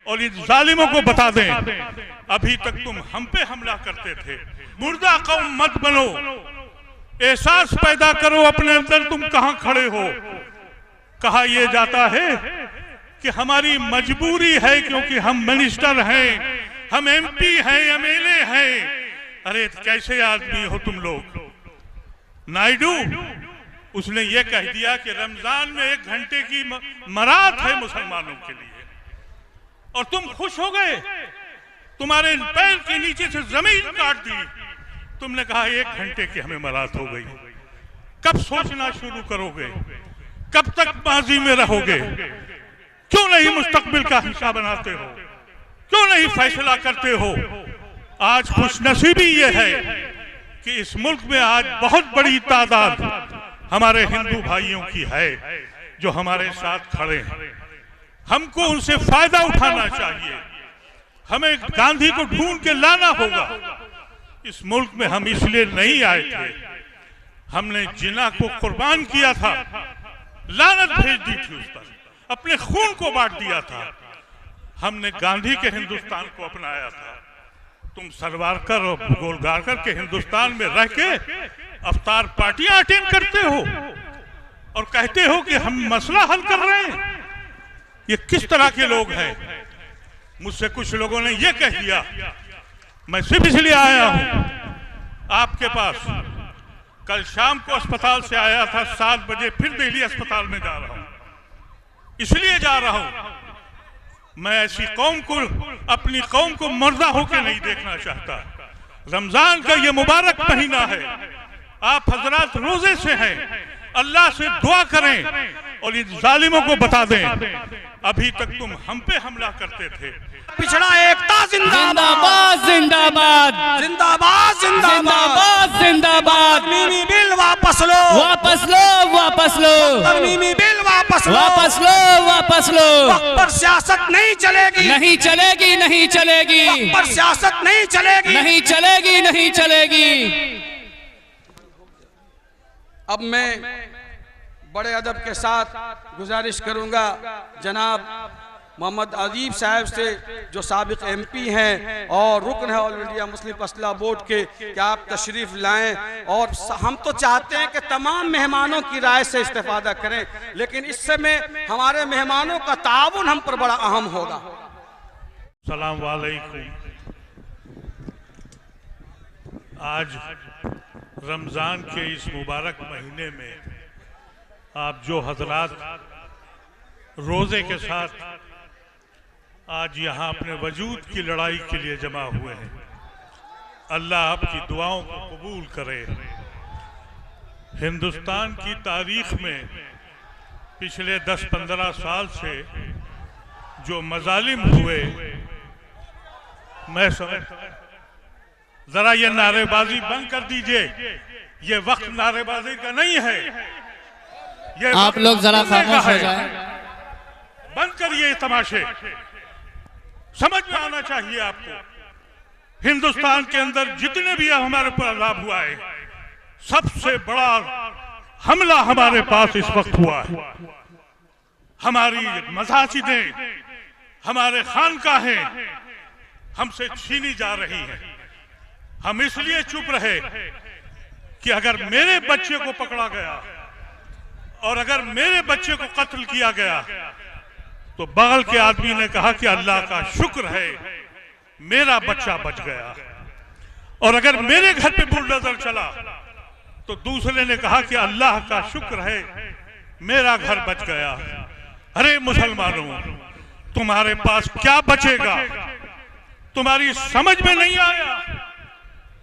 और इन जालिमों को बता दें, अभी तक तुम हम पे हमला करते थे। मुर्दा कौम मत बनो, एहसास पैदा करो अपने अंदर तुम कहां खड़े हो। कहा यह जाता है कि हमारी मजबूरी है क्योंकि हम मिनिस्टर हैं, हम एमपी हैं, एमएलए हैं। अरे कैसे आदमी हो तुम लोग। नायडू उसने ये कह दिया कि रमजान में 1 घंटे की मरात है मुसलमानों के लिए, और तुम खुश हो गए। तुम्हारे पैर के नीचे से जमीन काट दी। तुमने कहा 1 घंटे की हमें मरात हो गई। कब सोचना शुरू करोगे? कब तक माजी में रहोगे? क्यों नहीं मुस्तकबिल का हिस्सा बनाते हो? क्यों नहीं फैसला करते हो? आज खुशनसीबी ये है कि इस मुल्क में आज बहुत बड़ी तादाद हमारे हिंदू भाइयों की है जो हमारे साथ खड़े हैं। हमको उनसे फायदा उठाना चाहिए। हमें गांधी को ढूंढ के लाना होगा। इस मुल्क में हम इसलिए नहीं आए थे, हमने जिना को कुर्बान किया था, लानत भेज दी थी उस पर, अपने खून को बांट दिया था। हमने गांधी के हिंदुस्तान को अपनाया था। तुम सरवारकर और गोलगारकर के हिंदुस्तान में रह के अफ्तार पार्टियां अटेंड करते हो और कहते हो कि हम मसला हल कर रहे हैं। ये किस तरह के लोग हैं? मुझसे कुछ लोगों ने ये कह दिया, मैं सिर्फ इसलिए आया हूं आपके पास। कल शाम को अस्पताल से आया था, 7 बजे फिर दिल्ली अस्पताल में जा रहा हूं। इसलिए जा रहा हूं, मैं ऐसी कौम को, अपनी कौम को मर्दा होकर नहीं देखना चाहता। रमजान का ये मुबारक महीना है, आप हजरात रोजे से हैं, अल्लाह से दुआ करें और इन जालिमों को बता दें, अभी तक तुम हम पे हमला करते थे। पिछड़ा एकता जिंदाबाद जिंदाबाद जिंदाबाद जिंदाबाद जिंदाबाद। तरमीमी बिल वापस लो, वापस लो, वापस लो, तरमीमी बिल वापस लो, वापस लो, वापस लो। वक्त पर सियासत नहीं चलेगी, नहीं चलेगी, नहीं चलेगी, वक्त पर सियासत नहीं चलेगी, नहीं चलेगी, नहीं चलेगी। अब मैं बड़े अदब के साथ गुजारिश करूंगा जनाब मोहम्मद अजीब साहब से, जो साबिक एमपी हैं और रुकन है ऑल इंडिया मुस्लिम फसला बोर्ड के, कि आप तशरीफ लाएं। और हम तो चाहते हैं कि तमाम मेहमानों की राय से इस्तेफादा करें, लेकिन इस समय हमारे मेहमानों का ताउन हम पर बड़ा अहम होगा। सलाम वालेकुम। आज रमजान के इस मुबारक महीने में आप जो हजरात रोजे के साथ आज यहाँ अपने वजूद की लड़ाई के लिए जमा हुए हैं, अल्लाह आपकी दुआओं को कबूल करे। हिंदुस्तान की तारीख में पिछले 10-15 साल से जो मजालिम हुए, मैं समझ, जरा ये नारेबाजी बंद कर दीजिए। ये वक्त नारेबाजी का नहीं है। ये आप लोग जरा खामोश हो जाएं। बंद करिए ये तमाशे। समझ में आना चाहिए आपको, हिंदुस्तान के अंदर जितने भी हमारे पर अज़ाब हुआ है, सबसे बड़ा हमला हमारे पास इस वक्त हुआ है। हमारी मसाजिदें, हमारे खानकाहें हमसे छीनी जा रही हैं। हम इसलिए चुप रहे कि अगर मेरे बच्चे को पकड़ा गया और अगर मेरे बच्चे को कत्ल किया गया तो बगल के आदमी ने कहा कि अल्लाह का शुक्र है मेरा बच्चा बच गया, और अगर मेरे घर पे बुलडोजर चला तो दूसरे ने कहा कि अल्लाह का शुक्र है मेरा घर बच गया। अरे मुसलमानों, तुम्हारे पास क्या बचेगा? तुम्हारी समझ में नहीं आया?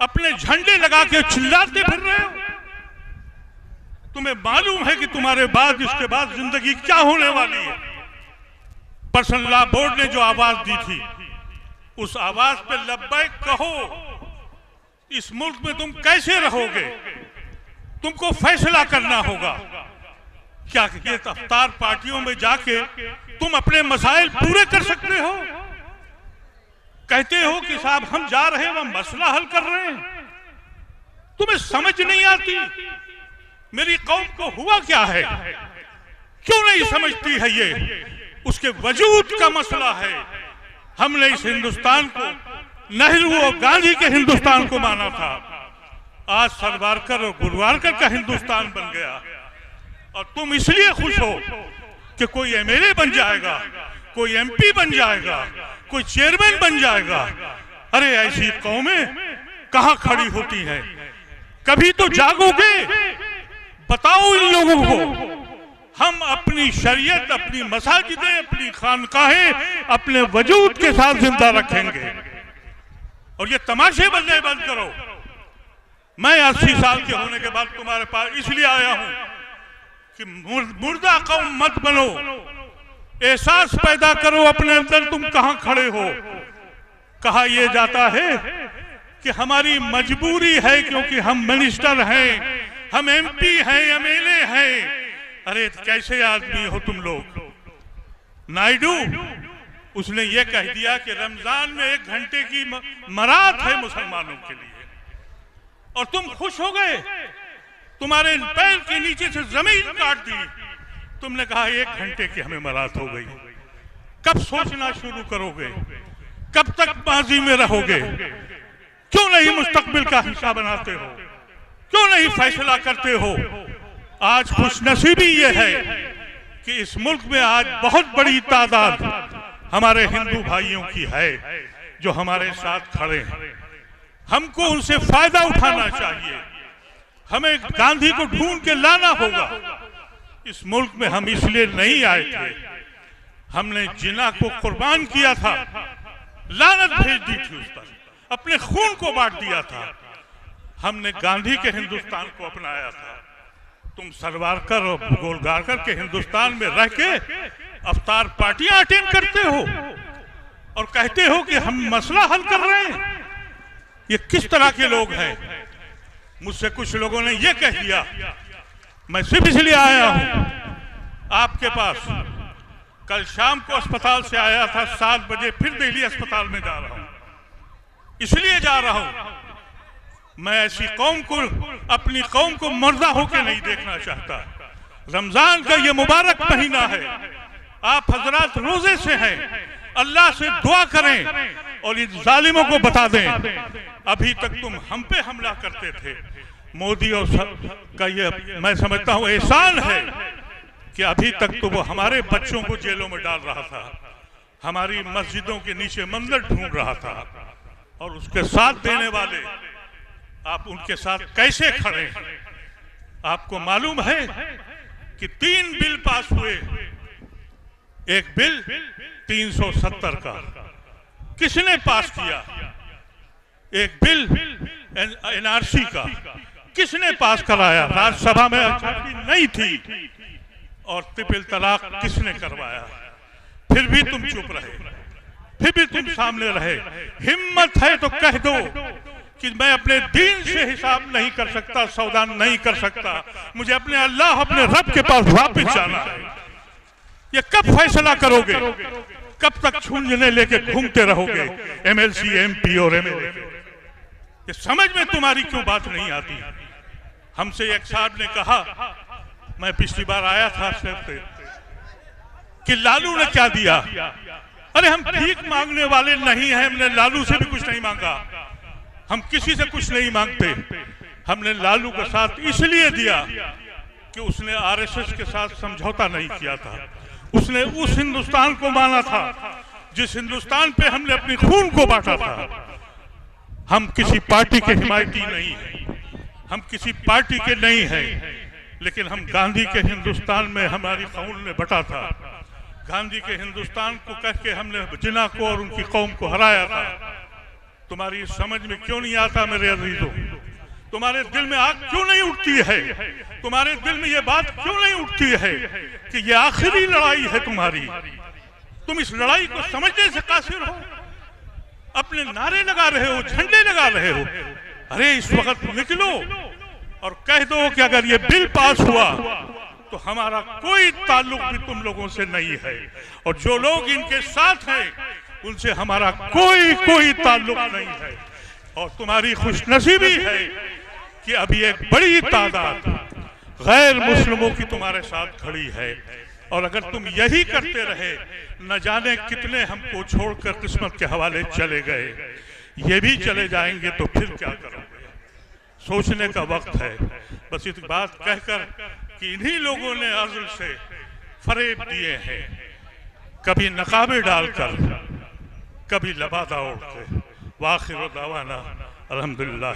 अपने झंडे लगा के चिल्लाते फिर रहे हो। तुम्हें मालूम है कि तुम्हारे बाद, इसके बाद जिंदगी क्या होने वाली है? पर्सनल लॉ बोर्ड ने जो आवाज दी थी, उस आवाज पे लब्बैक कहो। इस मुल्क में तुम कैसे रहोगे? तुमको फैसला करना होगा। क्या ये अफ्तार पार्टियों में जाके तुम अपने मसाइल पूरे कर सकते हो? कहते हो कि साहब हम जा रहे हैं, हम मसला हल कर रहे हैं। तुम्हें समझ नहीं आती मेरी कौम को हुआ क्या है? क्यों नहीं समझती है? ये उसके वजूद का मसला है, हमने इस हिंदुस्तान को नेहरू और गांधी के हिंदुस्तान को माना था। आज सावरकर और गोलवालकर का हिंदुस्तान बन गया और तुम इसलिए खुश हो कि कोई एमएलए बन जाएगा, कोई एमपी बन जाएगा, कोई चेयरमैन बन जाएगा। अरे ऐसी कौमें कहां खड़ी होती हैं? कभी तो जागोगे, बताओ इन लोगों को। हम अपनी शरीयत, अपनी मसाजिदें, अपनी खानकाहें अपने वजूद के साथ जिंदा रखेंगे और ये तमाशे बनने बंद करो। मैं 80 साल के होने के बाद तुम्हारे पास इसलिए आया हूं कि मुर्दा कौम मत बनो, एहसास पैदा करो अपने अंदर तुम कहां खड़े हो। कहा यह जाता है कि हमारी मजबूरी है क्योंकि हम मिनिस्टर हैं, हम एमपी हैं, एमएलए हैं। अरे कैसे आदमी हो तुम लोग। नायडू उसने ये कह दिया कि रमजान में 1 घंटे की मरात है मुसलमानों के लिए और तुम खुश हो गए। तुम्हारे पैर के नीचे से जमीन काट दी। तुमने कहा 1 घंटे की हमें मरात हो गई। कब सोचना शुरू करोगे? कब तक माजी में रहोगे? क्यों नहीं मुस्तकबिल का हिस्सा बनाते हो? क्यों नहीं फैसला करते हो? आज खुशनसीबी ये है कि इस मुल्क में आज बहुत बड़ी तादाद हमारे हिंदू भाइयों की है जो हमारे साथ खड़े हैं। हमको उनसे फायदा उठाना चाहिए। हमें गांधी को ढूंढ के लाना होगा। इस मुल्क में हम इसलिए नहीं आए थे। हमने जिना को कुर्बान किया था, लानत भेज दी थी उस पर, अपने खून को बांट दिया था। हमने गांधी के हिंदुस्तान को अपनाया था। तुम सावरकर और गोलवालकर के हिंदुस्तान में रह के अवतार पार्टियां अटेंड करते हो और कहते हो कि हम मसला हल कर रहे हैं। ये किस तरह के लोग हैं? मुझसे कुछ लोगों ने ये कह दिया। मैं सिर्फ इसलिए आया हूं आपके पास। कल शाम को अस्पताल से आया था, 7 बजे फिर दिल्ली अस्पताल में जा रहा हूं। इसलिए जा रहा हूं मैं ऐसी कौम को, अपनी कौम को मुर्दा होकर नहीं देखना चाहता। रमजान का ये मुबारक महीना है। आप हजरात रोजे से हैं, अल्लाह से दुआ करें और इन जालिमों को बता दें अभी तक तुम हम पे हमला करते थे। मोदी और का ये मैं समझता हूं एहसान है कि अभी तक तो वो हमारे बच्चों को जेलों में डाल रहा था, हमारी मस्जिदों के नीचे मंदिर ढूंढ रहा था और उसके साथ देने वाले आप उनके साथ कैसे खड़े हैं? आपको मालूम है कि 3 बिल पास हुए। एक बिल 370 का किसने पास किया? एक बिल एनआरसी का किसने पास कराया? राज्यसभा में नहीं थी। और ट्रिपल तलाक किसने करवाया? फिर भी तुम चुप रहे, फिर भी तुम सामने रहे। हिम्मत है तो कह दो कि मैं अपने दीन से हिसाब नहीं कर सकता, सौदा नहीं कर सकता, मुझे अपने अल्लाह, अपने रब के पास वापस जाना है। ये कब फैसला करोगे? कब तक छूंजने लेके घूमते रहोगे एमएलसी, एमपी और एमएलए? ये समझ में तुम्हारी क्यों बात नहीं आती? हमसे एक साहब ने कहा, मैं पिछली बार आया था सिर्फ, कि लालू ने क्या दिया। अरे हम भीख मांगने वाले नहीं हैं, हमने लालू से भी कुछ नहीं मांगा, हम किसी से कुछ नहीं मांगते। हमने लालू का साथ इसलिए दिया कि उसने आरएसएस के साथ समझौता नहीं किया था। उसने उस हिंदुस्तान को माना था जिस हिंदुस्तान पे हमने अपनी खून को बांटा था। हम किसी पार्टी के हिमायती नहीं हैं, हम किसी पार्टी के नहीं हैं, लेकिन हम गांधी के हिंदुस्तान में हमारी खून ने बटा था। गांधी के हिंदुस्तान को करके हमने जिना को और उनकी कौम को हराया था। तुम्हारी समझ में क्यों नहीं आता मेरे अजीजों? तुम्हारे दिल में आग क्यों नहीं उठती है? तुम्हारे दिल में ये बात क्यों नहीं उठती है कि ये आखिरी लड़ाई है तुम्हारी? तुम इस लड़ाई को समझने से कासिर हो, अपने नारे लगा रहे हो, झंडे लगा रहे हो। अरे इस वक्त निकलो और कह दो कि अगर ये बिल पास हुआ तो हमारा कोई ताल्लुक भी तुम लोगों से नहीं है, और जो लोग इनके साथ हैं उनसे हमारा कोई ताल्लुक नहीं है। और तुम्हारी खुशनसीबी है कि अभी एक बड़ी तादाद गैर मुस्लिमों की तुम्हारे साथ खड़ी है। और अगर तुम यही करते रहे, न जाने कितने हमको छोड़कर किस्मत के हवाले चले गए, ये भी चले जाएंगे तो फिर क्या करोगे? सोचने का वक्त है। बस इस बात कहकर कि इन्हीं लोगों ने अज़ल से फरेब दिए हैं, कभी नकाबे डालकर, कभी लबादा ओढ़ के। वाखिर दावाना अल्हम्दुलिल्लाह।